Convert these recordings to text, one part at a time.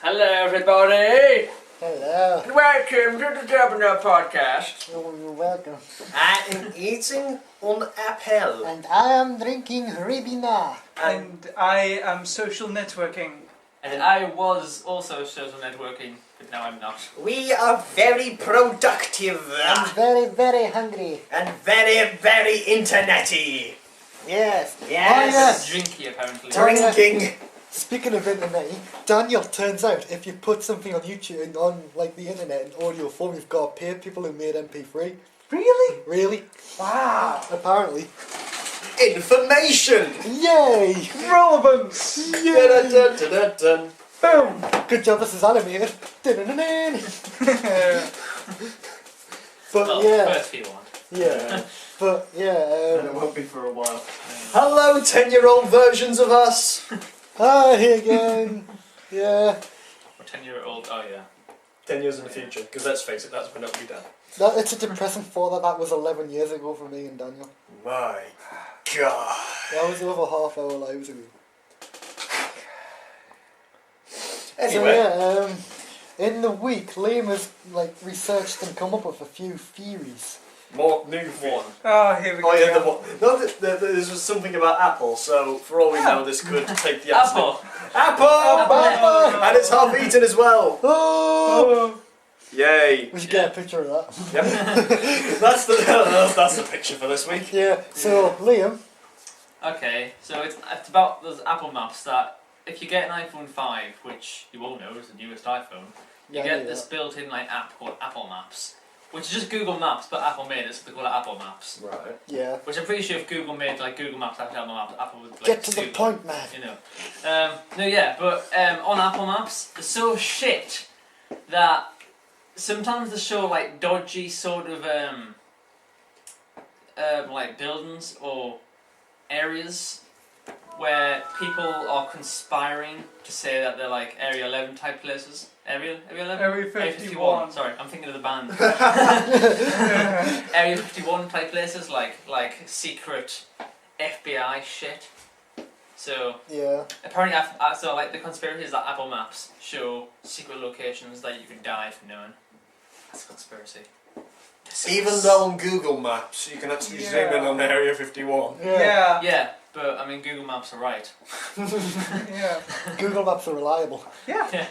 Hello, everybody. Hello. And welcome to the Jubinub podcast. Oh, you're welcome. I am eating an apple. And I am drinking Ribena. And I am social networking. And I was also social networking, but now I'm not. We are very productive I'm very, very hungry. and very, very internety. Yes. Yes. Drinky, apparently. Drinking. Speaking of internet, Daniel, turns out if you put something on YouTube, on like the internet in audio form, you've got to pay people who made MP3. Really? Really? Wow. Apparently. Information. Yay! Relevance. Yay! Dun-dun-dun-dun-dun. Boom. Good job this is animated. Dun-dun-dun-dun. But Well, yeah. first few one. Yeah. But yeah. And it won't be for a while. Hello, 10-year-old versions of us. Hi again. Yeah. Or 10-year-old, oh yeah. 10 years in the future, because let's face it, that's when it'll be done. It's a depressing thought that was 11 years ago for me and Daniel. My God. That was over half our lives ago. Anyway. So yeah, in the week, Liam has researched and come up with a few theories. More new One. Oh, here we go. Oh yeah, the one. No, this was something about Apple, so for all we know, this could take the Apple. Apple! And it's half eaten as well. Oh! Yay! We should get a picture of that. Yep. that's the picture for this week. Yeah. So Liam. Okay, so it's about those Apple Maps that if you get an iPhone 5, which you all know is the newest iPhone, you Yeah, I get knew this that. built-in app called Apple Maps, which is just Google Maps, but Apple made it, so they call it Apple Maps. Right. Yeah. Which I'm pretty sure if Google made Google Maps after Apple Maps, Apple would Get to sue the them, point, man. You know. No, yeah, but on Apple Maps, they're so shit that sometimes they show dodgy sort of buildings or areas where people are conspiring to say that they're Area 11 type places. Area 11? Area 51. Sorry, I'm thinking of the band. Area 51 type places, like secret FBI shit. So Yeah. apparently, the conspiracy is that Apple Maps show secret locations that you can die from knowing. That's a conspiracy. Even though on Google Maps you can actually zoom in on Area 51. Yeah. Yeah, but I mean Google Maps are right. Yeah. Google Maps are reliable. Yeah.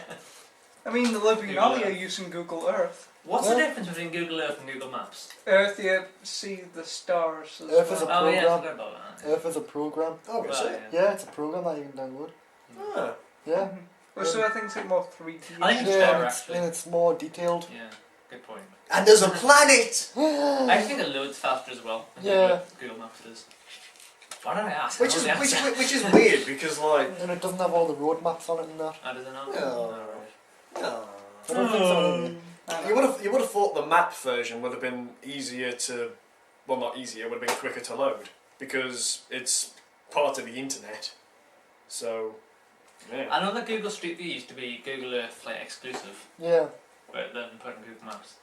I mean, the living Google Ollie are Earth. using Google Earth. What's Yeah. the difference between Google Earth and Google Maps? Earth, you see the stars as Earth is well. Oh yeah, I program. forgot about that. Earth is a program. Oh, is Well, it? Yeah, it's a program that you can download. Ah. Yeah. Well, so I think it's more 3D. I think it's Yeah, better, and it's, actually. and it's more detailed. Yeah, good point. And there's a planet! I think it loads faster as well. than Yeah. Google Maps does. Why don't I ask? Which I is know the answer. which is weird because And it doesn't have all the road maps on it and that. Oh, does it not? No. Alright. no. I don't think so anyway. You would have thought the map version would have been easier to, well, not easier, would have been quicker to load because it's part of the internet. So, yeah. I know that Google Street View used to be Google Earth exclusive, Yeah. but then put in Google Maps.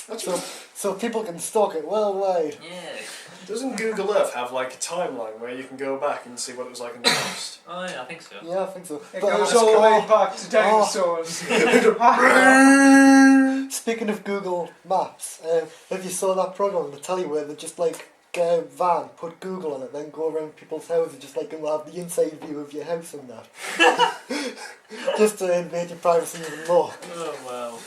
That's So people can stalk it worldwide. Yeah. Doesn't Google Earth have a timeline where you can go back and see what it was like in the past? Oh yeah, I think so. Yeah, I think so. It But goes it's all the way cool. back to dinosaurs. Speaking of Google Maps, if you saw that program, they tell you where they just get a van, put Google on it, then go around people's houses, just and we'll have the inside view of your house and that. Just to invade your privacy even more. Oh wow.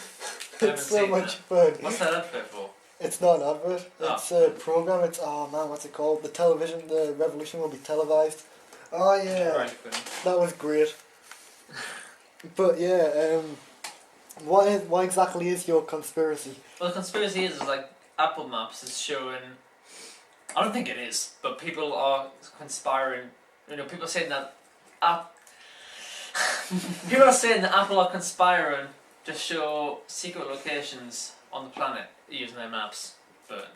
I haven't It's so seen much that. fun. What's that advert for? It's not an advert. Oh. It's a program. It's what's it called? The revolution will be televised. Oh yeah. Right. Good. That was great. But yeah, what exactly is your conspiracy? Well, the conspiracy is Apple Maps is showing. I don't think it is, but people are conspiring. You know, people are saying that. People are saying that Apple are conspiring to show secret locations on the planet using their maps, but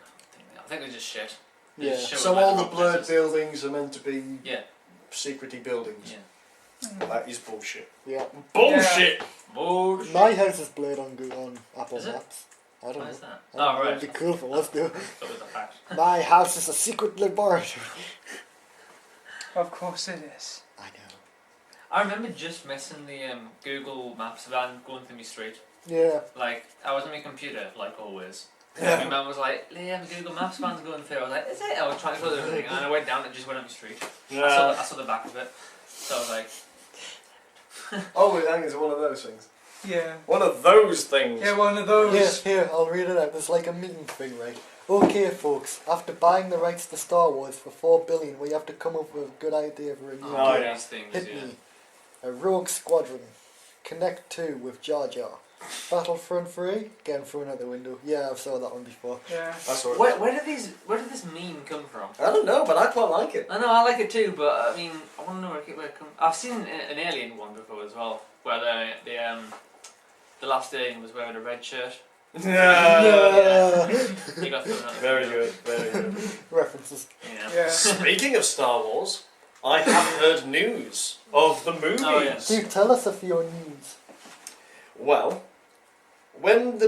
I think they're just shit. They Yeah. just show So them, all the wrong blurred places. buildings are meant to be Yeah. secrety buildings. Yeah. That is bullshit. Yeah. Bullshit. Bullshit. My house is blurred on Apple Is it? Maps. I don't Why know. is that? I don't Oh know, right. It'd be cool if it was though. That was a fact. My house is a secret laboratory. Of course it is. I know. I remember just missing the Google Maps van going through my street. Yeah. Like, I was on my computer, like always. And my mum was like, Liam, Google Maps van's going through. I was like, is it? I was trying to follow everything, and I went down and just went on the street. I saw the back of it. So I was like... Oh, I think it's one of those things. Yeah. One of those things. Yeah, one of those. Here, I'll read it out. There's like a meeting thing, right? Okay, folks, after buying the rights to Star Wars for $4 billion, we have to come up with a good idea for a new Oh, game. yeah. These things, Hit yeah. me. A Rogue Squadron. Connect 2 with Jar Jar. Battlefront 3, again through another window. Yeah, I've saw that one before. Yeah. That's what Where did this meme come from? I don't know, but I quite like it. I know, I like it too, but I mean, I want to know where it comes. I've seen an Alien one before as well, where the last Alien was wearing a red shirt. Yeah. You got thrown out. Very good, very good. References. Yeah. Yeah. Speaking of Star Wars, I have heard news of the movies. Oh, yeah. Dude, tell us of your news. Well, when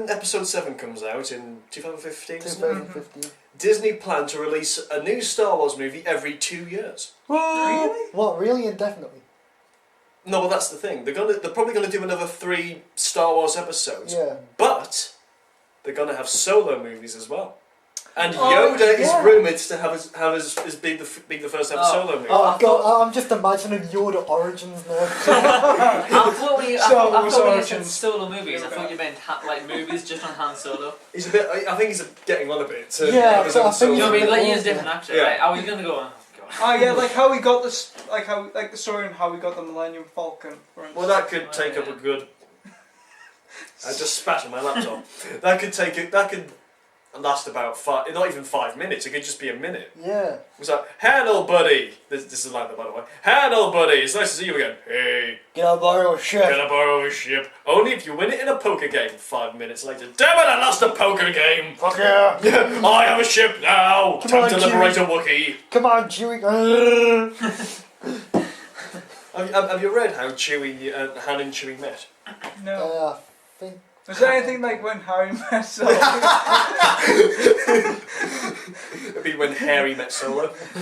Episode 7 comes out in 2015, isn't it? 2015. Disney plan to release a new Star Wars movie every 2 years. Really? What, really indefinitely? No, well that's the thing. They're probably gonna do another 3 Star Wars episodes. Yeah. But they're gonna have solo movies as well. And Oh, Yoda yeah. is rumoured to have his being the first ever solo movie. Oh, God, I'm just imagining Yoda Origins now. I thought when you said Origins. solo movies, I thought you meant like movies just on Han Solo. He's a bit. I think he's getting on a bit. To Yeah, have his so own I think solo You know what I mean? movie. Like, he is a different actor, Yeah. right? How are you going to go on? Oh yeah, like how we got this, like the story and how we got the Millennium Falcon. For instance. Well, that could take up a good. I just spat on my laptop. That could last about not even 5 minutes. It could just be a minute. Yeah. It's like, "Hello, buddy." This is like that, by the way. "Hello, buddy. It's nice to see you again." "Hey, Can I borrow a ship? can I borrow a ship? Only if you win it in a poker game." 5 minutes later, "Damn it! I lost a poker game." Fuck yeah. "I have a ship now. Come Time on, to Jimmy. liberate a Wookiee." Come on, Chewie. Have you read how Han and Chewie met? No. I think. Was there anything like when Harry met Solo? It'd be when Harry met Solo. See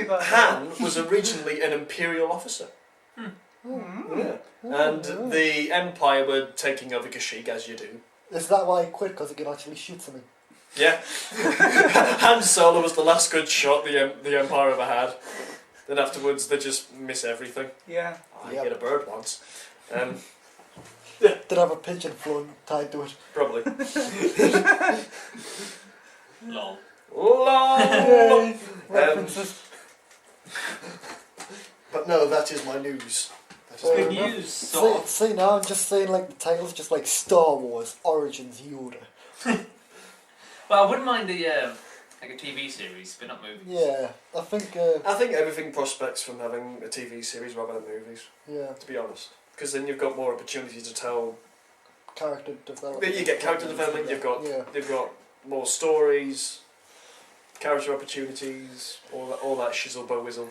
that. Han was originally an Imperial officer. Yeah. And the Empire were taking over Kashyyyk, as you do. Is that why he quit? Because he could actually shoot something? Yeah. Han Solo was the last good shot the Empire ever had. Then afterwards, they just miss everything. Yeah. I Yep. hit a bird once. Did have a pigeon flown tied to it. Probably. Lol. Lol. Yay. References. But no, that is my news. That is Good my news, sort of. See, now I'm just saying like the title's just like Star Wars Origins Yoda. Well, I wouldn't mind like a TV series, but not movies. Yeah, I think. I think everything prospects from having a TV series rather than movies, Yeah, to be honest. Because then you've got more opportunity to tell. character development. You get character development, Yeah. you've got more stories, character opportunities, all that shizzle bo whizzle.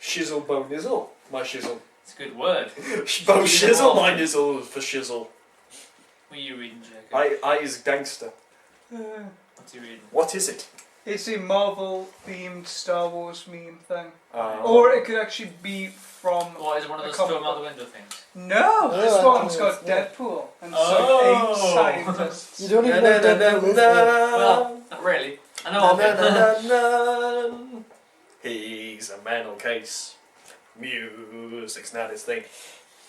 Shizzle bo nizzle, my shizzle. It's a good word. Bo shizzle, my nizzle for shizzle. What are you reading, Jacob? I is gangster. What's he reading? What is it? It's a Marvel themed Star Wars meme thing. Oh. Or it could actually be from. What, is it one of A those comic throw 'em out the book. window things? No, Yeah, this one's yeah. got Deadpool and Oh. so 8 scientists. You don't even know Deadpool is there. Well, not really. I know of him. He's a mental case. Music's not his thing.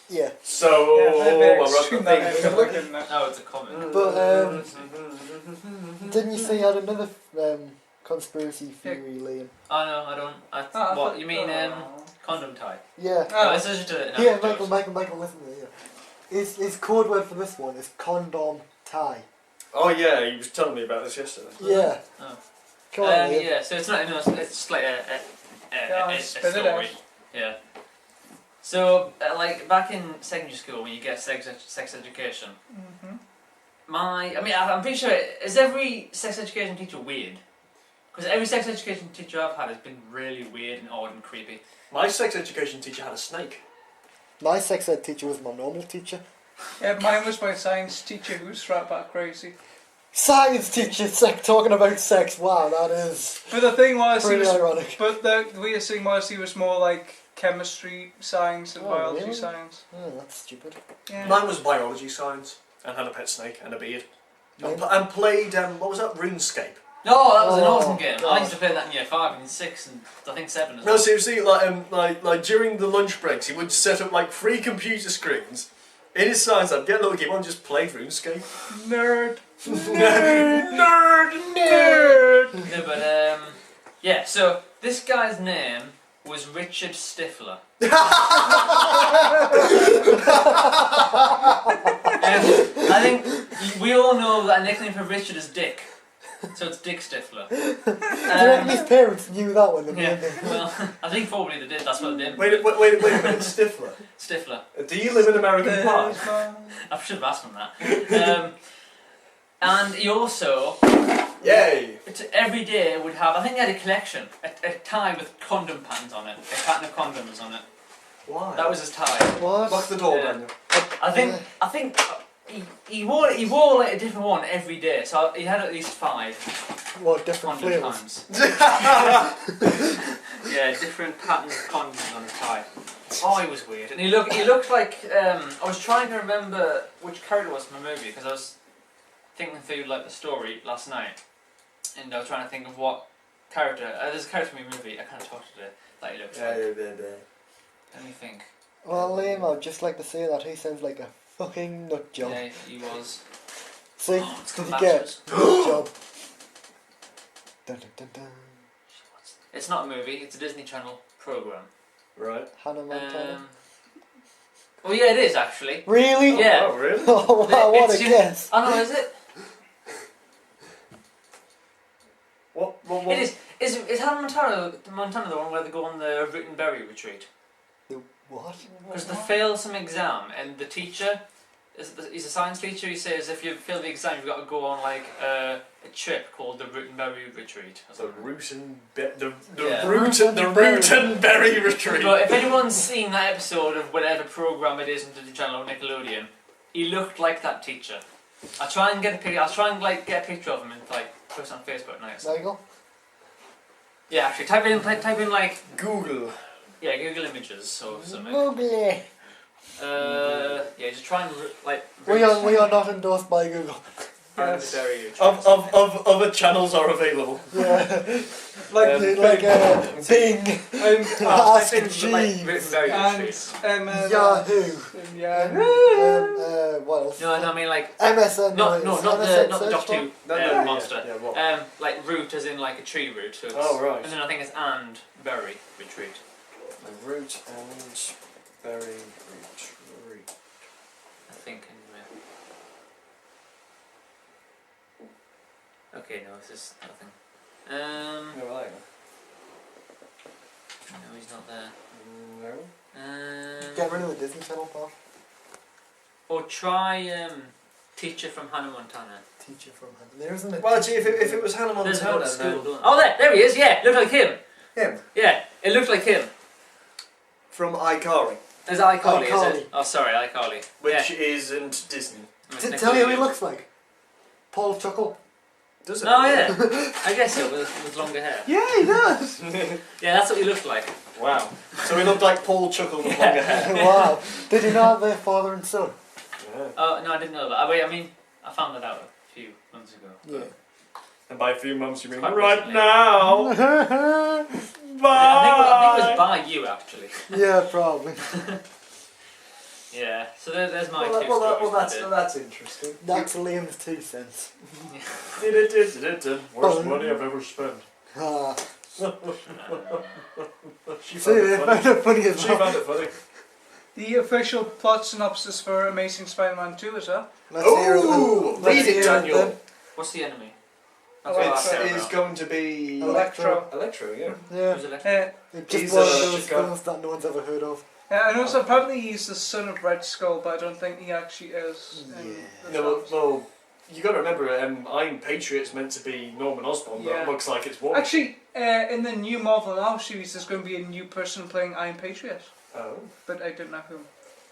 Yeah, So, Yeah, maybe I wrote extreme the that thing. end, like, isn't it? Oh, it's a comic. but didn't you say you had another conspiracy theory, Liam? Oh no, I don't. I What, thought- you mean Oh. condom tie? Yeah. Oh. No, this is just an Here, anecdote. Michael, listen to me. Yeah. His code word for this one is condom tie. Oh yeah, he was telling me about this yesterday. Yeah. Oh. Come on, Liam. Yeah, so it's not, it's just like a spit it story. out. Yeah. So, like back in secondary school, when you get sex education, Mhm. I'm pretty sure, is every sex education teacher weird? Because every sex education teacher I've had has been really weird and odd and creepy. My sex education teacher had a snake. My sex ed teacher was my normal teacher. Yeah, mine was my science teacher who was straight back crazy. Science teacher talking about sex. Wow, that is But the thing was, he pretty was, ironic. but the weird thing was, he was more like chemistry science and Oh, biology really? science. Oh, that's stupid. Yeah. Mine was biology science and had a pet snake and a beard. Mine- And played, what was that, RuneScape. No, that was an Oh, awesome game. I God. used to play that in year 5 and 6 and I think 7 as No, well. seriously, like during the lunch breaks, he would set up like 3 computer screens in his science lab, get a little keyboard and just play RuneScape. Nerd. Nerd! No, but yeah, so this guy's name was Richard Stifler. I think we all know that nickname for Richard is Dick. So it's Dick Stifler. Do you reckon his parents knew that one? Yeah, well, I think probably they did, that's what they did. Wait a minute, Stifler. Stifler. Do you live in American Park? I should have asked him that. And he also, Yay! every day would have, I think he had a collection, a tie with condom patterns on it, a pattern of condoms on it. Why? That was his tie. What? Lock the door, Yeah. Daniel. I think he wore like a different one every day, so he had at least 5 What, different condom flavours? times. Yeah, different patterns of condoms on his tie. Oh, he was weird, and he looked like I was trying to remember which character was from the movie because I was thinking through like the story last night, and I was trying to think of what character. There's a character from the movie. I kind of talked to it that he looks like. Let me think. Well, Liam, I'd just like to say that he sounds like a fucking nut job. Yeah, he was. See, It's did got you get batches. nut job? Dun, dun, dun, dun. It's not a movie. It's a Disney Channel program. Right. Hannah Montana. Oh yeah, it is actually. Really? Yeah. Oh, really? Oh, wow, what a It's- guess. Oh no, is it? What? It is. Is Hannah Montana the one where they go on the root and berry retreat? What? Because they fail some exam and the teacher, he's a science teacher, he says if you fail the exam you've got to go on like a trip called the root and berry retreat. Or The something. root and the Yeah. root and berry retreat. But if anyone's seen that episode of whatever program it is on Disney Channel or Nickelodeon, he looked like that teacher. I'll try and get a picture. I'll try and like get a picture of him and like post it on Facebook next. Michael? Yeah, actually, type in like Google. yeah, Google Images or something. Google. Yeah, just try and like. We are not endorsed by Google. Yes. Of other channels are available. Yeah. Like, Bing. Ask Jeeves. and Yahoo. yeah. What else? No, I mean like MSN. not MSN the search Doctor bar? Who monster. Yeah, what? Like root as in like a tree root. So it's, Oh, right. And then I think it's and berry retreat. The root and berry retreat. I think anyway. Okay, no, this is nothing. No, I No, he's not there. No. Get rid of the Disney Channel, pal. Or try Teacher from Hannah Montana. Teacher from Hannah. There isn't a Well, actually, if it was Hannah There's Montana, no school, then don't- Oh, there he is. Yeah, looked like him. him Yeah, it looked like him. from iCarly, Is that iCarly? Is iCarly. it? Oh, sorry, iCarly. which Yeah. isn't Disney. Tell you what he looks like. Paul Chuckle. Does it? Oh yeah, I guess so with longer hair. Yeah, he does. Yeah, that's what he looked like. Wow. So he looked like Paul Chuckle with longer hair. Wow. Did you not have their father and son? Yeah. Oh no, I didn't know that. I mean, I found that out a few months ago. Yeah. And by a few months, you mean Quite right recently. now. I think Bye. it was by you actually. Yeah, probably. Yeah. So there's my Well, two well, stories. well, that's interesting. That's Liam's 2 cents. Worst money I've ever spent. Ah. She See, found they it found funny. it funny as She well. found it funny. The official plot synopsis for Amazing Spider-Man 2 as well. Let's hear it then. Ooh, Let's read it, hear Daniel. then. What's the enemy? Oh, That's what I it's- care It is about. going to be Electro. Electro, yeah. Yeah. Who's it? It's just He's one of a those Chicago. films that no one's ever heard of. I know, so apparently he's the son of Red Skull, but I don't think he actually is. In Yeah. the No, films. well, you got to remember, Iron Patriot's meant to be Norman Osborn, but Yeah. it looks like it's Warwick. Actually, in the new Marvel Now series, there's going to be a new person playing Iron Patriot, Oh. but I don't know who.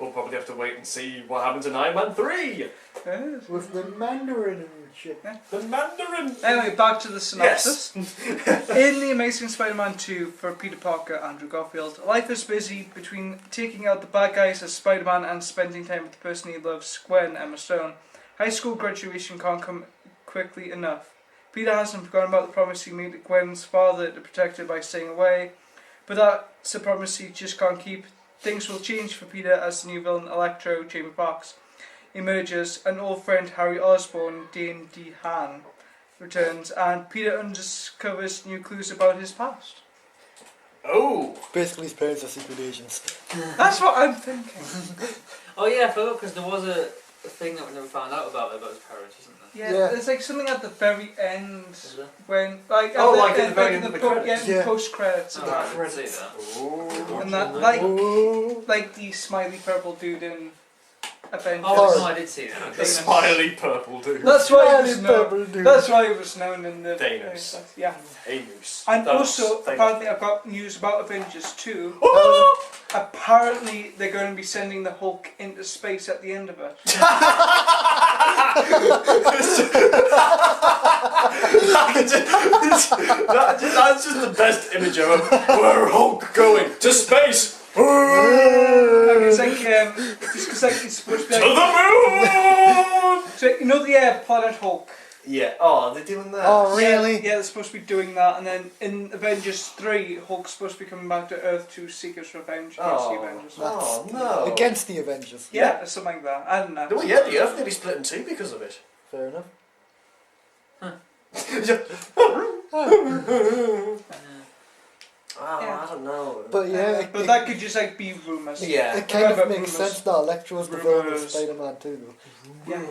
we'll probably have to wait and see what happens in Iron Man 3. Yes. With the Mandarin and shit. The Mandarin. Anyway, back to the synopsis. In The Amazing Spider-Man 2, for Peter Parker, Andrew Garfield, life is busy between taking out the bad guys as Spider-Man and spending time with the person he loves, Gwen, Emma Stone. High school graduation can't come quickly enough. Peter hasn't forgotten about the promise he made to Gwen's father to protect her by staying away, but that's a promise he just can't keep. Things will change for Peter as the new villain Electro, Jamie Foxx, emerges. An old friend, Harry Osborn, Dane DeHaan, returns, and Peter uncovers new clues about his past. Oh. Basically, his parents are secret agents. That's what I'm thinking. Oh yeah, I forgot because there was a thing that we never found out about his parents, isn't there? Yeah, there's like something at the very end Is there? when, like, Oh, like at the very end of the credits? yeah, Yeah. post credits, Oh, and I that. didn't see that. Oh. And that, like, Ooh. like the smiley purple dude in Avengers. Oh, no, I did see that. The smiley purple dude. That's why it was Smiley known. purple dude. That's why it was known in the Thanos. Yeah, Thanos. and Thanos. also Thanos. apparently I've got news about Avengers 2. Oh! Apparently they're going to be sending the Hulk into space at the end of it. That's just the best image ever. Where Hulk going? To space! To It's like it's supposed to be the like, moon! so you know the Planet Hulk. Yeah. Oh, they're doing that. Oh, really? Yeah, they're supposed to be doing that, and then in Avengers 3, Hulk's supposed to be coming back to Earth to seek his revenge against the Avengers. Oh, no. Against the Avengers. Yeah, something like that. I don't know. Well, yeah, the Earth nearly split in two because of it. Fair enough. I don't know. But yeah, But that could just like be rumours. Yeah. it kind of Remember makes rumours. sense that Electro's the villain of Rumours. Spider-Man 2 though. Yeah.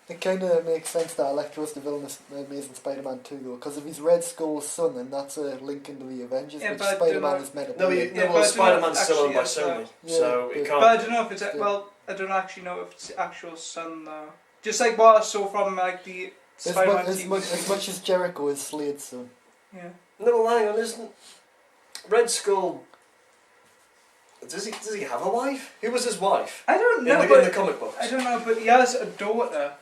It kind of makes sense that Electro's the villain of Amazing Spider-Man 2 though, because if he's Red Skull's son, then that's a link into the Avengers, Yeah, which but I Spider-Man don't is meant to No, be. you, Yeah, no but I well, don't Spider-Man's know still owned by actually Sony, is Yeah, so but- it But I can't. don't know if it's Yeah. well. I don't actually know if it's the actual son though. Just like what I saw from like the Spider-Man As TV much series. as Jericho is Slade's son. Yeah. No, well, hang on, isn't Red Skull? Does he have a wife? Who was his wife I don't know, in but the comic books? I don't know, but he has a daughter.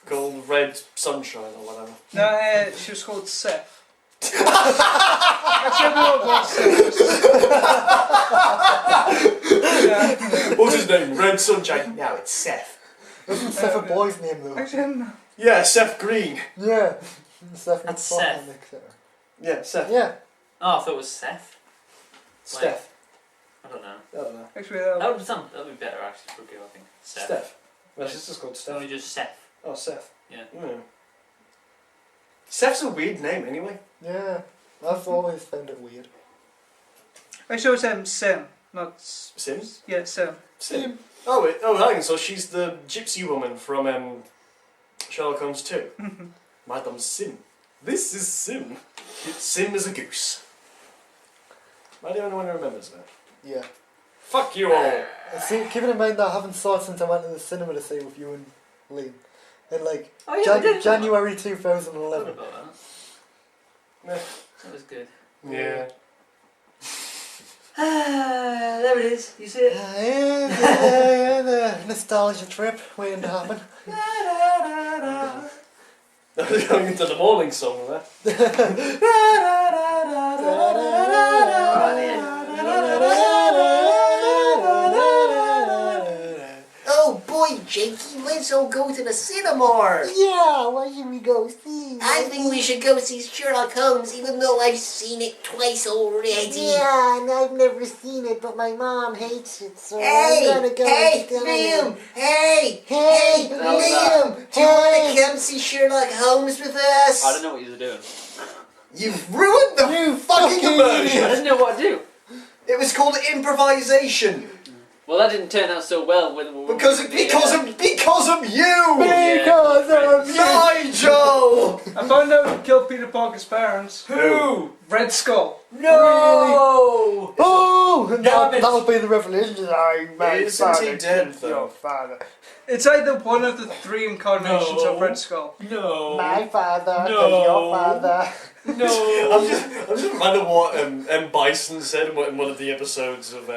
Called Red Sunshine or whatever. No, she was called Seth. Actually, I don't know what Seth was. What's his name? Red Sunshine. No, it's Seth. Isn't Seth a boy's name though? Actually, I don't know. Yeah, Seth Green. Yeah. Seth That's MacFarlane, Seth. etc. Yeah, Seth. Yeah. Oh, I thought it was Seth. Steph. I don't know. I don't know. Actually, That would be better actually for a girl, I think. Seth. Steph. My sister's called It's Steph. only just Seth. Oh, Seth. Yeah. Mm. Seth's a weird name anyway. Yeah. I've always found it weird. actually, it was Sim, not Sims? yeah, Sim. Sim. Oh, wait. Oh, hang on. So she's the gypsy woman from Sherlock Holmes 2. Madame Sim. This is Sim. Sim is a goose. Am I the only one who remembers that? Yeah. Fuck you all. See, keeping in mind that I haven't saw it since I went to the cinema to see it with you and Liam. In like Oh yeah, I did. January I 2011. forgot about Yeah. that. That was good. Yeah. There it is. You see it? Yeah, the nostalgia trip waiting to happen. Going into the morning song there. Oh boy, Jakey, let's all go to the cinema. Yeah, why should we go see? I think we should go see Sherlock Holmes, even though I've seen it twice already. Yeah, and I've never seen it, but my mom hates it, so Hey, I'm gonna go hey, instead. Liam! Hey, Hey, Liam! Do you want to come see Sherlock Holmes with us? I don't know what you're doing. You've ruined the You fucking fucking I immersion. didn't know what to do. It was called improvisation Well, that didn't turn out so well with because of you. Because of you! Nigel. I found out who killed Peter Parker's parents. Who? Red Skull. No. Oh! And Damn it. that'll be the revelation. I Isn't he dead, though? Your father. It's either one of the 3 incarnations No. of Red Skull. No. My father, No. your father. No. I'm just reminded what M. Bison said in one of the episodes of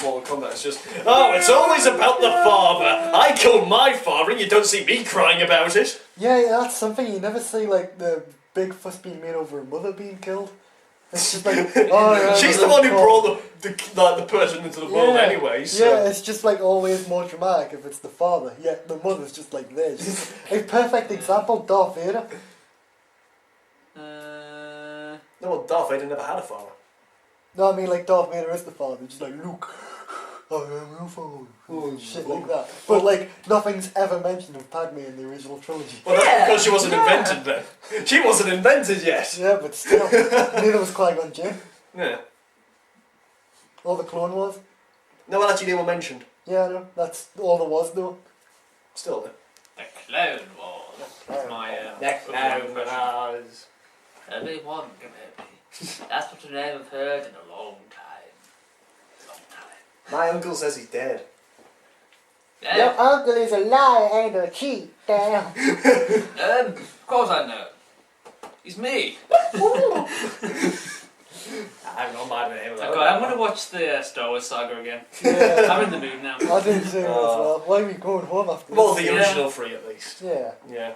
Mortal Kombat. It's just, oh, it's always about the father. I killed my father, and you don't see me crying about it. Yeah, that's something you never see, like the big fuss being made over a mother being killed. It's just like, oh, yeah, She's the one who brought the person into the world anyway. So. Yeah, it's just like always more dramatic if it's the father. Yeah, the mother's just like this. Just a perfect example, Darth Vader. No, well, Darth Vader never had a father. No, I mean like Darth Vader is the father. Just like Luke, I am your father. Shit like that. But like nothing's ever mentioned of Padme in the original trilogy. Well, that's because she wasn't invented then. She wasn't invented yet. Yeah, but still, neither was Qui-Gon Jinn. Yeah. Or the Clone Wars. No, well, actually, they were mentioned. Yeah, no, that's all there was though. Still, though. The Clone Wars. That's my Clone Wars. Everyone can help me. That's what I haven't heard in a long time. My uncle says he's dead. Yeah. Your uncle is a liar and a cheat. Damn. Of course I know. He's me. I'm not mad at him. Oh God, I'm going to watch the Star Wars saga again. Yeah. I'm in the mood now. I didn't see it as well. Why are we going home after Well, this? the original 3 at least. Yeah. Yeah.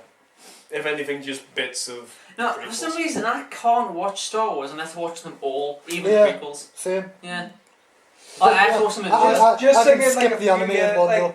If anything, just bits of. No, prequels. for some reason I can't watch Star Wars unless I watch them all, even Yeah. the prequels. Same. Yeah. I have to watch them in I- order. I- Just can thinking skip like the animated one though.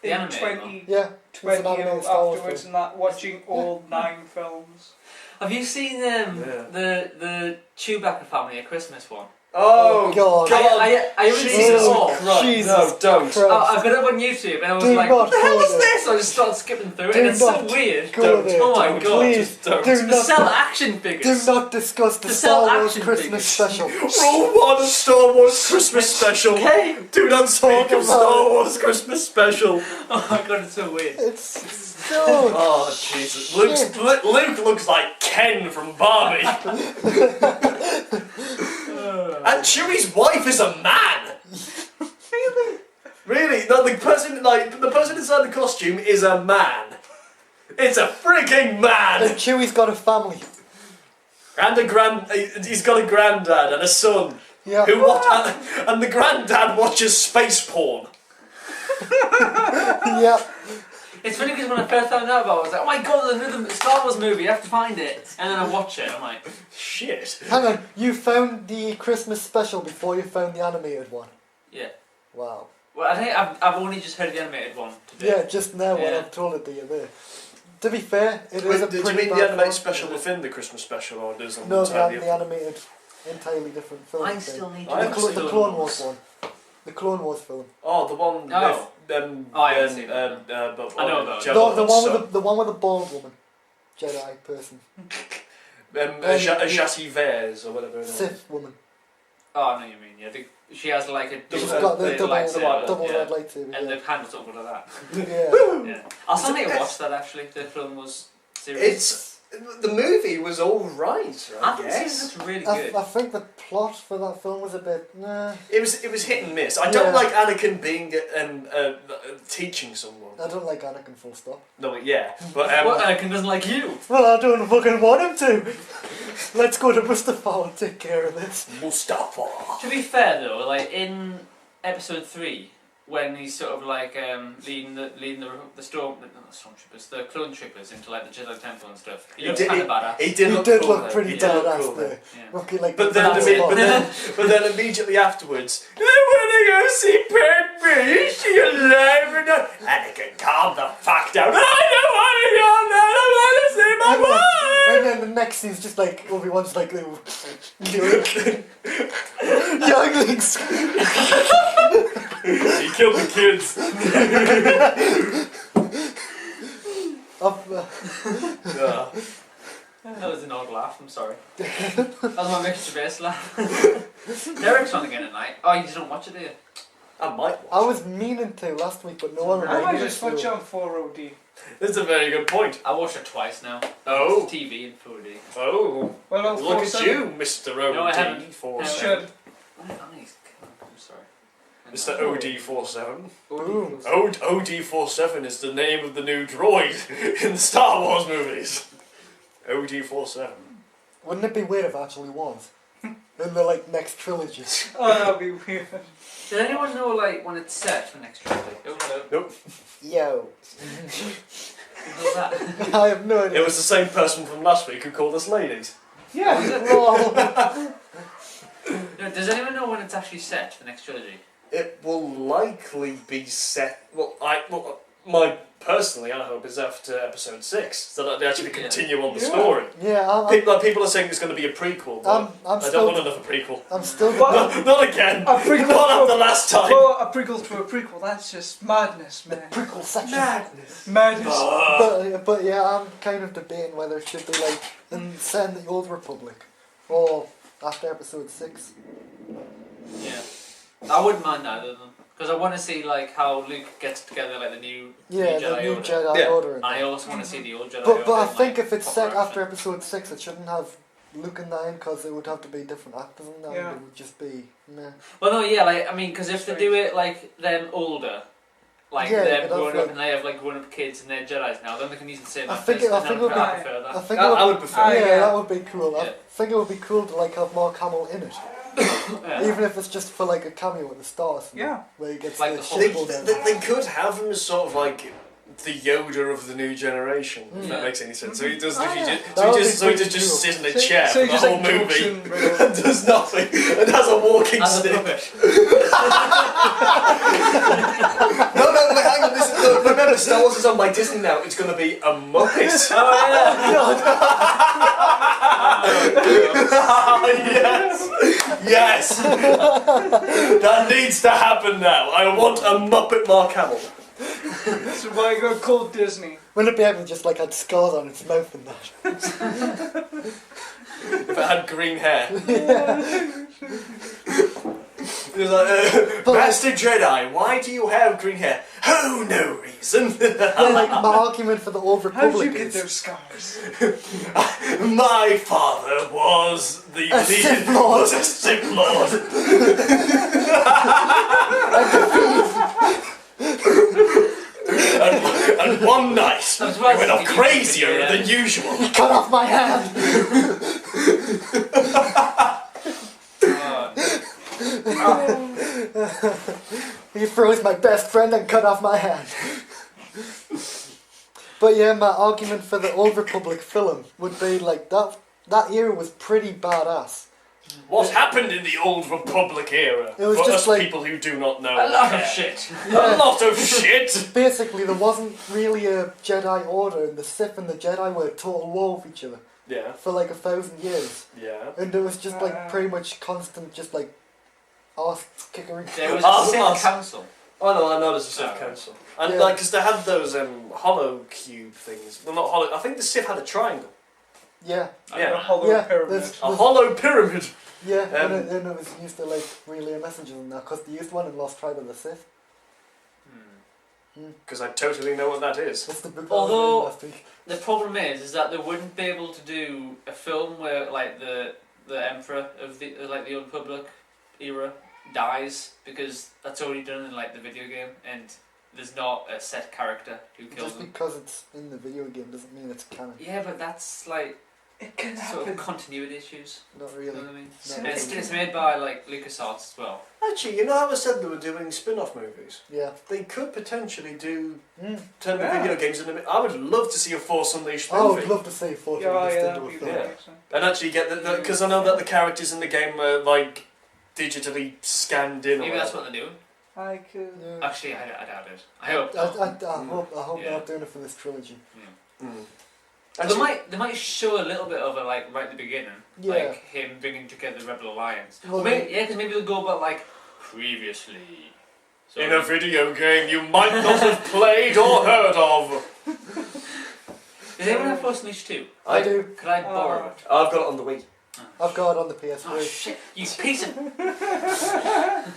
The in animated 2020 Yeah. It's an animated Star Wars afterwards film. and that, watching all 9 films. Have you seen the Chewbacca family at Christmas one? Oh, God. I haven't seen it Jesus all. Christ. Jesus No, don't. Christ. I've got it on YouTube and I was Do like, not what the hell go is there. this? I just started skipping through it Do and it's so not weird. Go Don't. there. Oh my God. Please, Just don't. do To sell not, action do figures. not discuss the To sell Star Wars action Christmas figures. special. Roll one Star Wars Christmas special. Okay. Do not speak of about Star it. Wars Christmas special. Oh my God, it's so weird. It's so... Oh Jesus! Luke looks like Ken from Barbie. And Chewie's wife is a man. Really? Really? No, the person inside the costume is a man. It's a freaking And man. Chewie's got a family. And he's got a granddad and a son. Yeah. And the granddad watches space porn. Yeah. It's funny because when I first found out about it, I was like, oh my God, there's another Star Wars movie, I have to find it. And then I watch it, I'm like, Shit. Hang on, you found the Christmas special before you found the animated one. yeah. Wow. Well, I think I've only just heard the animated one today. Yeah, just now when Yeah. I've told it to you there. To be fair, it is Wait, a did you pretty mean bad the animated film. special within the Christmas special, or does it No, entirely the animated, entirely different film. I thing. still need I to haven't watch seen The Clone Wars one. The Clone Wars film. Oh, the one Oh. with Oh, I haven't seen that. I know about it. The one with the bald woman. Jedi person. Jackie Vez or whatever. Sith woman. Oh, I know what you mean, yeah. She has like a She's Double- got the double lightsaber, yeah. red lightsaber. And Yeah. the handle's all good like that. Yeah. Yeah. I'll still need to watch that actually, the Clone Wars series. It's the movie was all right. I think it's really good. I think the plot for that film was a bit nah. It was hit and miss. I don't Yeah. like Anakin being teaching someone. I don't like Anakin full stop. No, yeah, but Well, Anakin doesn't like you. Well, I don't fucking want him to. Let's go to Mustafar and take care of this. Mustafa. To be fair though, like in episode 3, when he's sort of like leading the stormtroopers, the clone troopers into like the Jedi temple and stuff. He looks kind of badass. He did He look did cool, look though. pretty He did look badass cool, there. Yeah. Looking like But the then, That's it. but then immediately afterwards, I want to go see Padme. Is she alive or not? Anakin, calm the fuck down. I don't want to go there. I want to see my And wife. then the next scene's just like Obi-Wan's like little younglings. He killed the kids. Yeah. That was an odd laugh, I'm sorry. That was my mixture base laugh. Derek's on again at night. Oh, you don't watch it, do you? I might I watch. was meaning to last week, but no one I might reminded just me. watch it on 4OD. That's a very good point. I watched it twice now. Oh. It's TV and 4D. Oh. Well, Look at you, Mr. O.D. No, I haven't. For No. Should. I'm sorry. Mr. OD-47. Boom. OD-47 is the name of the new droid in the Star Wars movies. OD-47. Wouldn't it be weird if it actually was? In the like next trilogy. Oh, that'd be weird. Does anyone know like when it's set for next trilogy? Oh, hello. Nope. Yo. Who does that? I have no idea. It was the same person from last week who called us ladies. Yeah. Lol. No, does anyone know when it's actually set for next trilogy? It will likely be set. My personally, I hope is after episode 6, so that they actually continue on the story. Yeah, People are saying it's going to be a prequel, but I'm I still, don't want another prequel. I'm still. Not again. A prequel. Not after last time. Oh, a prequel to a prequel. That's just madness, man. Prequel section. Madness. But yeah, I'm kind of debating whether it should be like set in the Old Republic or after episode 6. Yeah. I wouldn't mind either of them. Because I want to see like how Luke gets together like the new Yeah, Jedi the new Order. Jedi Order. And I also want to see the old Jedi But I Order, think like, if it's proper set after action. episode 6, it shouldn't have Luke in that because it would have to be different actors in that. Yeah. It would just be meh. Well, no, yeah, like I mean, because if they do it like them older, like Yeah, them but growing that's up like- and they have like grown up kids and they're Jedi's now, then they can use the same I actors. think it and would be- I prefer that. I think I it would would prefer. yeah, yeah. that would be cool. I Yeah. think it would be cool to like have Mark Hamill in it, Yeah. even if it's just for like a cameo at the start. Yeah. Where he gets Like the the shit whole- pulled out. They could have him as sort of like the Yoda of the new generation, if that Yeah. makes any sense. So he does, Oh, he yeah. just, That would be so he pretty just cool. sits in a chair So for he the just whole like jokes movie and riddles. and does nothing and has a walking As a stick. puppet. No, wait, hang on. No, remember, Star Wars is on by Disney now. It's going to be a Muppet. Yes, yes. That needs to happen now. I want a Muppet Mark Hamill. So why go call Disney? Wouldn't it be able to just like had scars on its mouth and that? If it had green hair. It was like, Master Jedi, why do you have green hair? Oh, no reason. Yeah, like my argument for the Old How did Republic you get is those scars? My father was A Sith Lord. was a Sith Lord. and one night, I'm he surprised went off you can crazier do that. than usual. cut off my hand. He froze my best friend and cut off my hand. But yeah, my argument for the Old Republic film would be like that era was pretty badass. What happened in the Old Republic era? It was for just us like- people who do not know. A lot care. of shit. A lot of shit. Basically, there wasn't really a Jedi Order, and the Sith and the Jedi were at total war with each other Yeah, for like 1,000 years. yeah. And it was just like pretty much constant, just like arse kickery. There was Oh, a Sith oh. council. Oh no, I know there's a Sith Oh. council, and Yeah. like because they had those hollow cube things. Well, not hollow. I think the Sith had a triangle, Yeah, Yeah. A hollow yeah, pyramid. there's- a hollow pyramid. yeah, Um, and it was used to like relay messages and that, because they used one in Lost Tribe of the Sith. Because I totally know what that is. That's the book Although- I was reading last week. The problem is that they wouldn't be able to do a film where like the Emperor of the like the Old Republic era dies, because that's already done in like the video game, and there's not a set character who kills Just him. because it's in the video game doesn't mean it's canon. Yeah, but that's like It can sort happen. of continuity issues. Not You really. know what I mean? No. And it's made by like LucasArts as well. Actually, you know how I said they were doing spin-off movies? Yeah. They could potentially do turn the Yeah. video games into. I would love to see a Force Unleashed I movie. would love to see Force Yeah, Unleashed yeah, into that'd a be film. Yeah. excellent. And actually get because I know that the characters in the game are like digitally scanned in. or Maybe that's whatever. what they're doing. I could. Yeah. Actually, I doubt it. I hope. I not. hope Yeah. they're not doing it for this trilogy. Mm. They Actually, might show a little bit of it like right at the beginning, Yeah. like him bringing together the Rebel Alliance. Well, Or maybe, yeah, because maybe they'll go about like previously. So in a video game you might not have played or heard of. Does anyone have Force Unleashed 2? I do. Could I borrow it? I've got it on the Wii. I've got it on the Oh PS3. shit! You piece of.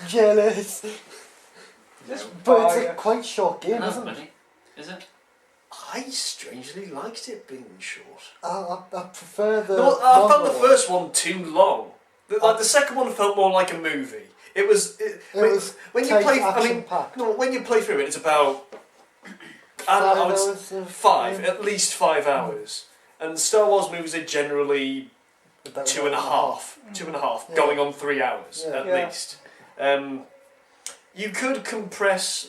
Jealous. Just But buy it's a it. quite short game, That's isn't it? money. Is it? I strangely liked it being short. I prefer the. No, I found longer the one. first one too long. Like the second one felt more like a movie. It was. When you tight, play. I mean, action-packed. no. When you play through it, it's about. I don't know. It's hours of 5, game. at least 5 hours. And Star Wars movies are generally About 2.5, 2.5, Yeah. going on 3 hours Yeah. at Yeah. least. You could compress.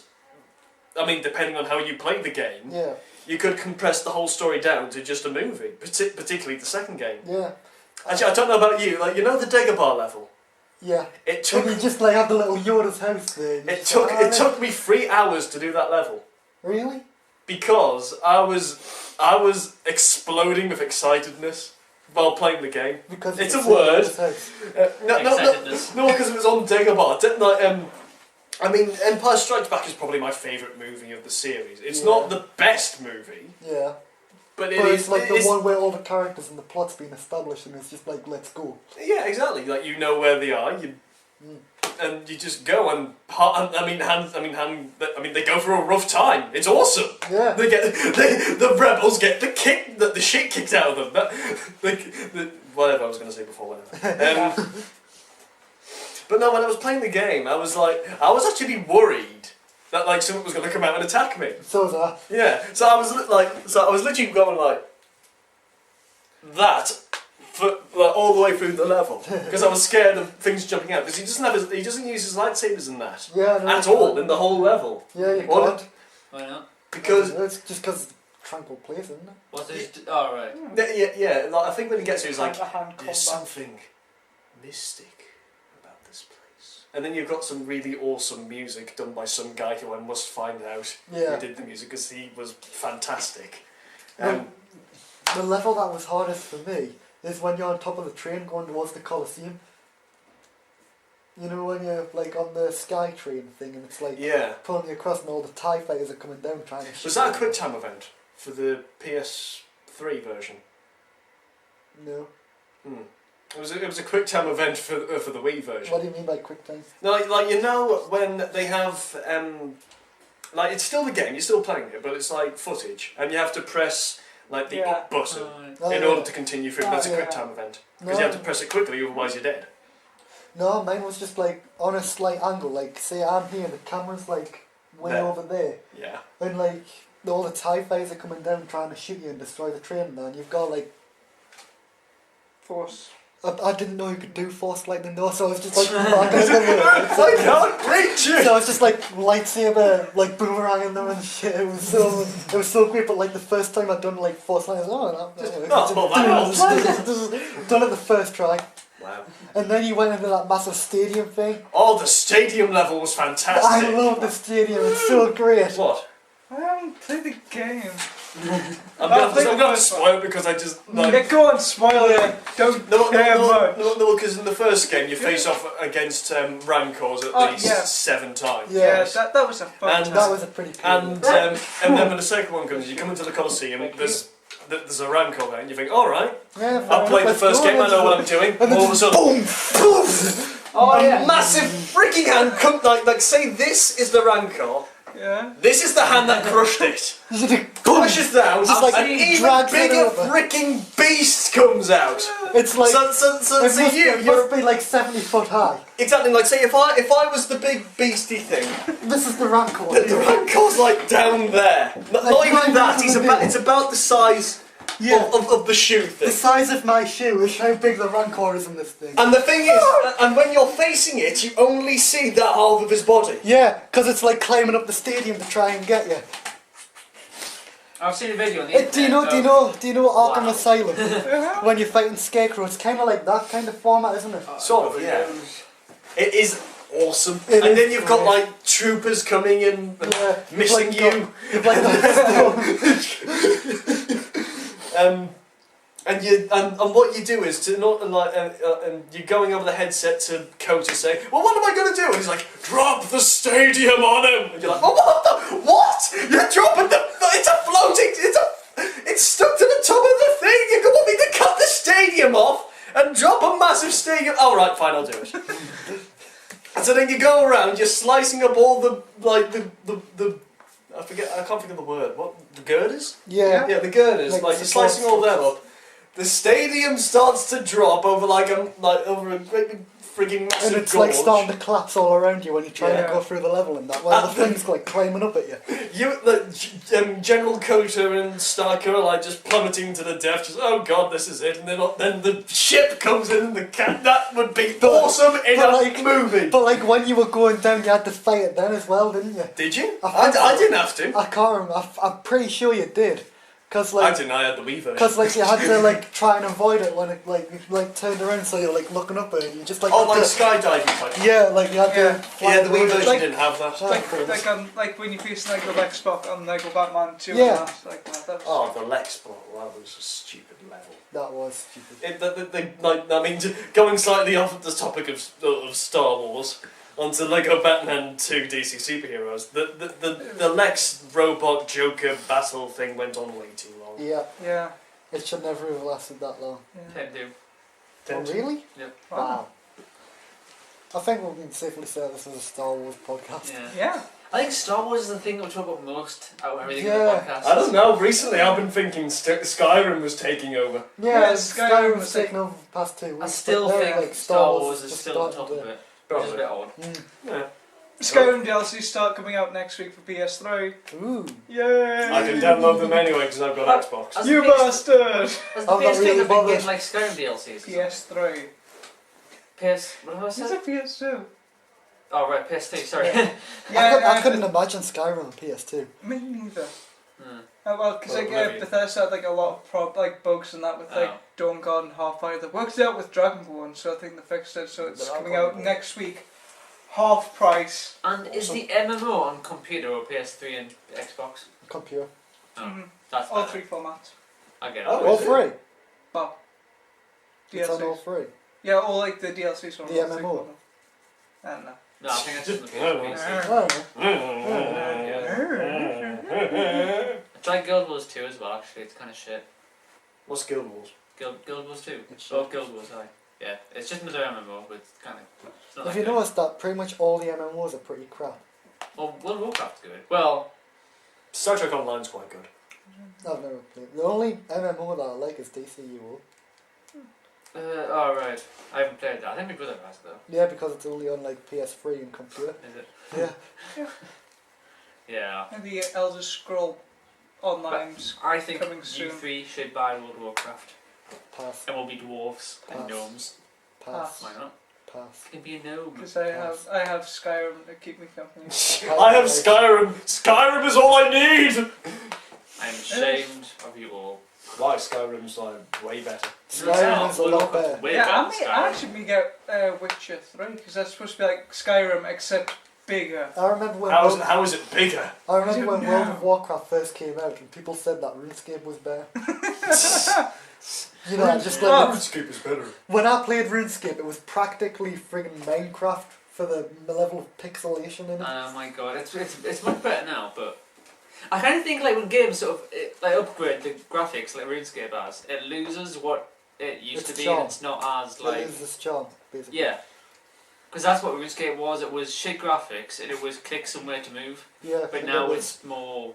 I mean, depending on how you play the game, Yeah, you could compress the whole story down to just a movie, particularly the second game. yeah, Actually, I don't know about you. Like, you know the Dagobah level. yeah. It took. And you just like have the little Yoda's house there. and you It just took. like, It took me 3 hours to do that level Really? because I was exploding with excitedness while playing the game. Because It's you a said word. Yoda's house. Excitedness. No, because it was on Dagobah. I mean, Empire Strikes Back is probably my favourite movie of the series. It's Yeah. not the best movie, Yeah. but But it's like the one where all the characters and the plot's been established and it's just like, let's go. Yeah, exactly. Like, you know where they are, and you just go and they go through a rough time. It's awesome. Yeah. The rebels get the shit kicked out of them. Whatever I was going to say before, whatever. But no, when I was playing the game, I was actually worried that like someone was going to come out and attack me. So was I. Yeah, so I was literally going like that for like all the way through the level because I was scared of things jumping out because he doesn't use his lightsabers in that Yeah, no, at all in the whole level. Yeah, you Or- can't. Why not? Because It's just because it's a tranquil place, isn't it? What's it? Oh, right. yeah, like, I think when he gets to it, he's like, Hand-to-hand there's combat. something mystic about this place. And then you've got some really awesome music done by some guy who I must find out Yeah. who did the music because he was fantastic. No, the level that was hardest for me is when you're on top of the train going towards the Colosseum. You know when you're like on the sky train thing and it's like Yeah. pulling you across and all the TIE fighters are coming down trying to shoot Was that a you. quick time event for the PS3 version? No. It was a quick time event for the Wii version. What do you mean by quick time? No, like you know when they have like it's still the game, you're still playing it, but it's like footage, and you have to press like the Yeah. up button Oh, in yeah. order to continue through. That's a quick Yeah. time event because you have to press it quickly, otherwise you're dead. No, mine was just like on a slight angle. Like say I'm here, the camera's like way There. over there, Yeah. and like all the TIE fighters are coming down trying to shoot you and destroy the train. And you've got like Force. I didn't know you could do force lightning though, so I was just like marking them with I can't reach you. So I was just like lightsaber, like boomeranging them and shit. It was so great. But like the first time I'd done like force lightning, Oh, well, that done it the first try, Wow. and then you went into that massive stadium thing. Oh, the stadium level was fantastic. I love the stadium. It's so great. What? I haven't played the game. I'm gonna spoil it because I just like. Yeah, go on, spoil it. Don't care much. No, because in the first game you face off against Rancors at Oh, least yeah. 7 times. Yeah. Yeah, that was a fun And time. That was a pretty cool. And then when the second one comes, you come into the Colosseum. There's a Rancor there, and you think, all right, yeah, I've played the first game. I know what I'm doing. And then All of a just sudden, boom, poof. Oh, a yeah. massive freaking hand come like say this is the Rancor. Yeah. This is the hand that crushed it. Boom. Crushes down, Just like an even drags it bigger over. freaking beast comes out. It's like So it must be like 70 foot high. exactly like say if I was the big beastie thing, This is the Rancor. the Rancor's like down there. Not even that. It's about the size Yeah. of the shoe The thing. size of my shoe is how big the Rancor is in this thing. And the thing is, and when you're facing it, you only see that half of his body. Yeah, because it's like climbing up the stadium to try and get you. I've seen a video on the internet. Do you know Arkham Wow. Asylum? When you're fighting Scarecrow, it's kind of like that kind of format, isn't it? Sort of, yeah. It is awesome. It and is then you've got great. like troopers coming in and Yeah, missing you've you. You've like And what you do is to not and you're going over the headset to Kota saying, well, what am I going to do? And he's like, drop the stadium on him. And you're like, oh, what? You're dropping it's a floating, it's stuck to the top of the thing. You want me to cut the stadium off and drop a massive stadium? All right, fine, I'll do it. And so then you go around, you're slicing up all the I can't think of the word. What, the girders? yeah. Yeah, the girders. Like Like you're support slicing all them up. The stadium starts to drop over over a great big frigging massive And it's gorge. like starting to collapse all around you when you try Yeah. to go through the level and that, while the thing's like climbing up at you. General Kota and Starker are like just plummeting to the death, just oh god, this is it, and then the ship comes in and the cat. That would be awesome in a movie. But like when you were going down, you had to fight it then as well, didn't you? Did you? I I didn't have to. I can't remember. I'm pretty sure you did. Cause I like, didn't. I had the Wii version. Cause like you had to like try and avoid it when it like turned around, so you're like looking up at it. And you just like oh, had like to- skydiving type. Yeah, like you had Yeah. to. fly Yeah, the Wii around. version Like- didn't have that. Like when you face Lego Xbox on Lego Batman 2 Yeah. and that was Oh, the Lex ball. That was a stupid level. That was stupid. I mean, going slightly off the topic of Star Wars onto Lego Batman 2 DC Superheroes, the Lex robot Joker battle thing went on way too long. Yeah, Yeah. it should never have lasted that long. Yeah. 10 do. Oh, really? Yep. Wow. I think we can safely say this is a Star Wars podcast. Yeah. Yeah. I think Star Wars is the thing that we talk about most out of everything in Yeah. the podcast. I don't know, recently I've been thinking Skyrim was taking over. Yeah, Yeah, Skyrim Skyrim was like- taken over the past 2 weeks. I still but now, think like, Star Wars is just still on top started of to- it, which is a Probably. bit odd. Mm. Yeah. Skyrim DLC start coming out next week for PS3. Ooh. Yay! I can download them anyway because I've got Xbox. As You the PS bastard! As the I'm not PS3 really have been bothered. getting like Skyrim DLCs. PS3. What have I Is said? it PS2? Oh right, PS2, sorry. I couldn't imagine Skyrim on PS2. Me neither. Hmm. Oh, well, because like, Well, maybe. Bethesda had like a lot of like bugs and that with like Oh. Dawn God and Half-Life. They worked it out with Dragonborn, so I think they fixed it. So it's coming out next week, half price. And is the MMO on computer or PS3 and Xbox? Computer. Oh, Mhm. that's All better. 3 formats. I get it. Oh, All is it? 3. Well, It's on all DLCs. 3. Yeah, all like the DLCs on The all 3 MMO. formats. I don't know. No, I think that's just the Oh. PC. I don't know. I tried Guild Wars 2 as well, actually, it's kind of shit. What's Guild Wars? Guild Wars 2? It's Oh, shit. Guild Wars, sorry. Yeah, it's just another MMO, but it's kind of... It's not Have that you good. noticed that pretty much all the MMOs are pretty crap? Well, World of Warcraft's good. Well, Star Trek Online's quite good. I've never played. The only MMO that I like is DCUO. oh right, I haven't played that. I think my brother has though. Yeah, because it's only on like PS3 and computer. Is it? Yeah. Yeah. And the Elder Scroll Online's I think coming you soon. three should buy World of Warcraft. Pass. And we'll be dwarves and Pass. gnomes. Pass. Why not? Pass. You can be a gnome. Because I have Skyrim to keep me company. I have Skyrim. Skyrim is all I need. I am ashamed of you all. Why Skyrim's like way better. Skyrim is a World of lot Warcraft's better. way Yeah, better I than mean, I Skyrim. actually may get Witcher 3 because that's supposed to be like Skyrim except bigger. I remember when How is it bigger? I remember when No. World of Warcraft first came out and people said that RuneScape was better. You know, just like Oh. RuneScape is better. when I played RuneScape, it was practically friggin' Minecraft for the level of pixelation in it. Oh my god, it's much better now, but I kind of think like when games sort of like upgrade the graphics like RuneScape has, it loses what it used It's to be, charm. and it's not as It like is this charm, basically. yeah, because that's what RuneScape was. It was shit graphics and it was click somewhere to move, Yeah. but and now it was it's more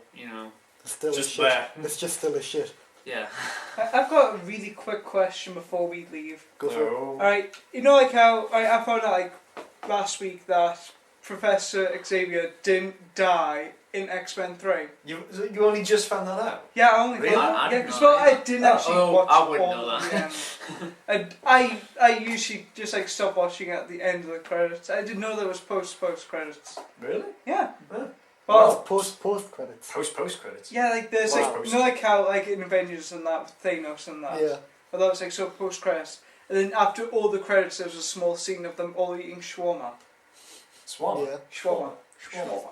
still Just a shit. there. It's just still a shit. yeah. I've got a really quick question before we leave. Go for it. No. Alright, you know like how I found out like last week that Professor Xavier didn't die in X-Men 3. You only just found that out. Yeah, I only Really? found I yeah, didn't because know well, that I didn't actually Oh, watch I wouldn't all know of that. the end. I usually just like stop watching at the end of the credits. I didn't know there was post credits. Really? Yeah. Yeah. Well, Post credits. Post credits. yeah, like there's Wow. like you know like how like in Avengers and that with Thanos and that. Yeah. But that was like so post credits. And then after all the credits there was a small scene of them all eating shawarma. Swarm. Yeah. Shawarma.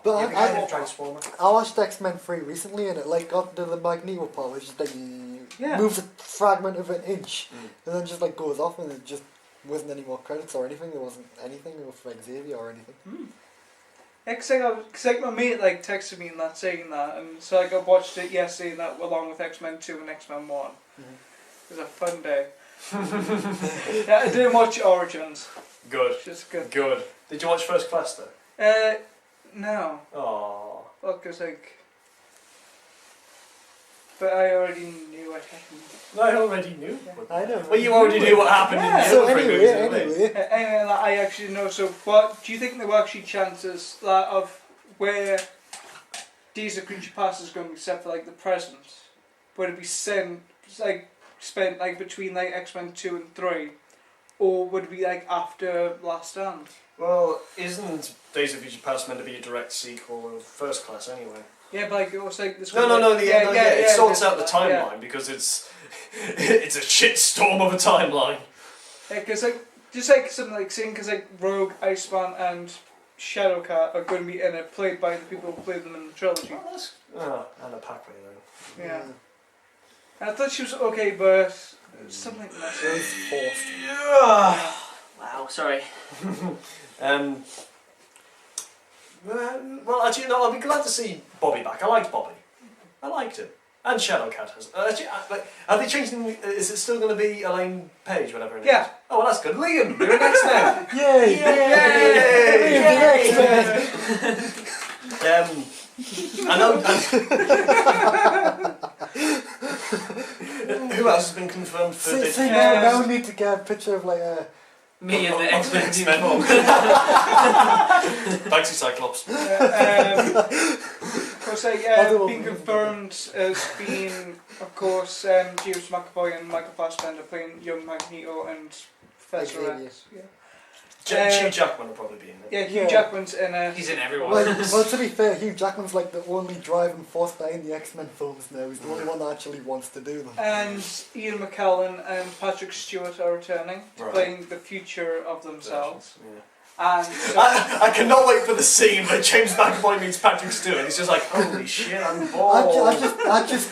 But I I never tried Swarm. I watched X-Men 3 recently and it like got to the Magneto part which just like Yeah. moves a fragment of an inch Mm. and then just like goes off and it just wasn't any more credits or anything. There wasn't anything for Xavier or anything. Yeah, cause like my mate like texted me and that saying that, and so like I watched it yesterday and that along with X-Men 2 and X-Men 1. Mhm. It was a fun day. Yeah, I didn't watch Origins, Good. which is good. Good. Did you watch First Class though? No, Oh. well, cause like But I already knew what happened. I already knew. I know. Well, you already knew what happened in the So other three movies, didn't you? anyway. Anyway, like, I actually know. So, what do you think there were actually chances that of where Days of Future Past is going, except for like the present, would it be spent like between like X-Men 2 and 3, or would it be like after Last Stand? Well, isn't Days of Future Past meant to be a direct sequel of First Class anyway? Yeah, but like it was like this. No, it sorts out the Yeah. timeline because it's a shitstorm of a timeline. Yeah, because like just like something like saying because like Rogue, Iceman, and Shadowcat are going to be in it, played by the people who played them in the trilogy. And a Pac-Man then. Yeah. And I thought she was okay, but something like that. It was forced. Yeah. Wow, sorry. Well, actually, no, I'll be glad to see Bobby back. I liked Bobby. I liked him. And Shadowcat has. Actually, are they changing? Is it still going to be Elaine Page, whatever it is? Yeah. Oh, well, that's good. Liam, you're an X-Men. Yay! Yay! I know. Who else has been confirmed for this? See, now we need to get a picture of like a. Me and the X-Men. X-Men. Thanks, you Cyclops. Of course, being confirmed as being, of course, James McAvoy and Michael Fassbender playing young Magneto and Professor Xavier. X. Yeah. Hugh Jackman will probably be in it. Yeah, Hugh Yeah. Jackman's in a. He's in everyone. Well, to be fair, Hugh Jackman's like the only driving force behind the X-Men films now. He's the only one that actually wants to do them. And Ian McKellen and Patrick Stewart are returning, Right. playing the future of themselves. Yeah. And I cannot wait for the scene where James McAvoy meets Patrick Stewart. He's just like, holy shit, I'm bored. I just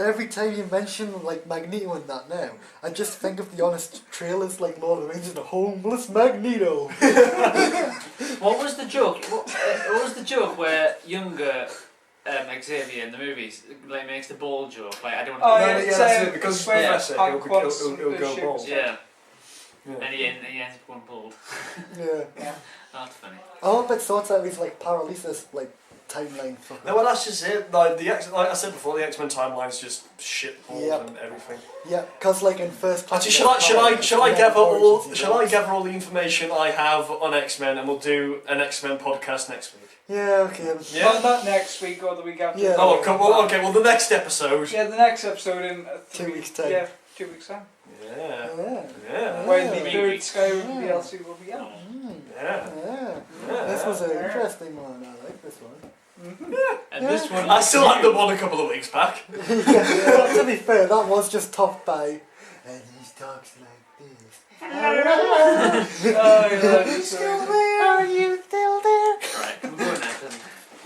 every time you mention like Magneto and that now, I just think of the honest trailers like Lord of the Rings and the homeless Magneto. What was the joke? What was the joke where younger Xavier in the movies like makes the ball joke? Like I don't. Oh, want yeah, yeah, it's, that's it, because where Professor, Hank he'll wants go the ship. bald. Yeah, Yeah. and he ends up going bald. Yeah. Yeah. That's funny. I hope it sorts out his like paralysis like timeline for No, well, that's just it. Like like I said before, the X-Men timeline's just shit Yep. and everything. Yeah, because like in First Class. Actually, shall I gather all the information I have on X-Men, and we'll do an X-Men podcast next week. Yeah, okay. Yeah. Well, not next week or the week after. Yeah. Oh, okay. Well, the next episode. Yeah, the next episode in 2 weeks' time. Yeah, 2 weeks time. Yeah. Yeah. Yeah. When Yeah. the third Skyrim DLC will be out. Yeah. Yeah. This was an interesting one. I like this one. And this one. I still like the one a couple of weeks back. But to be fair, that was just topped by. And he talks like this. Oh, yeah, You still there? Are you still there? Right, we're going now.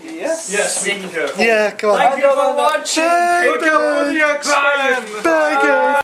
Yes. Yes, we can go. Yeah, come on. Thank you for watching. Bye, Pick up on the X-Men. Bye, guys.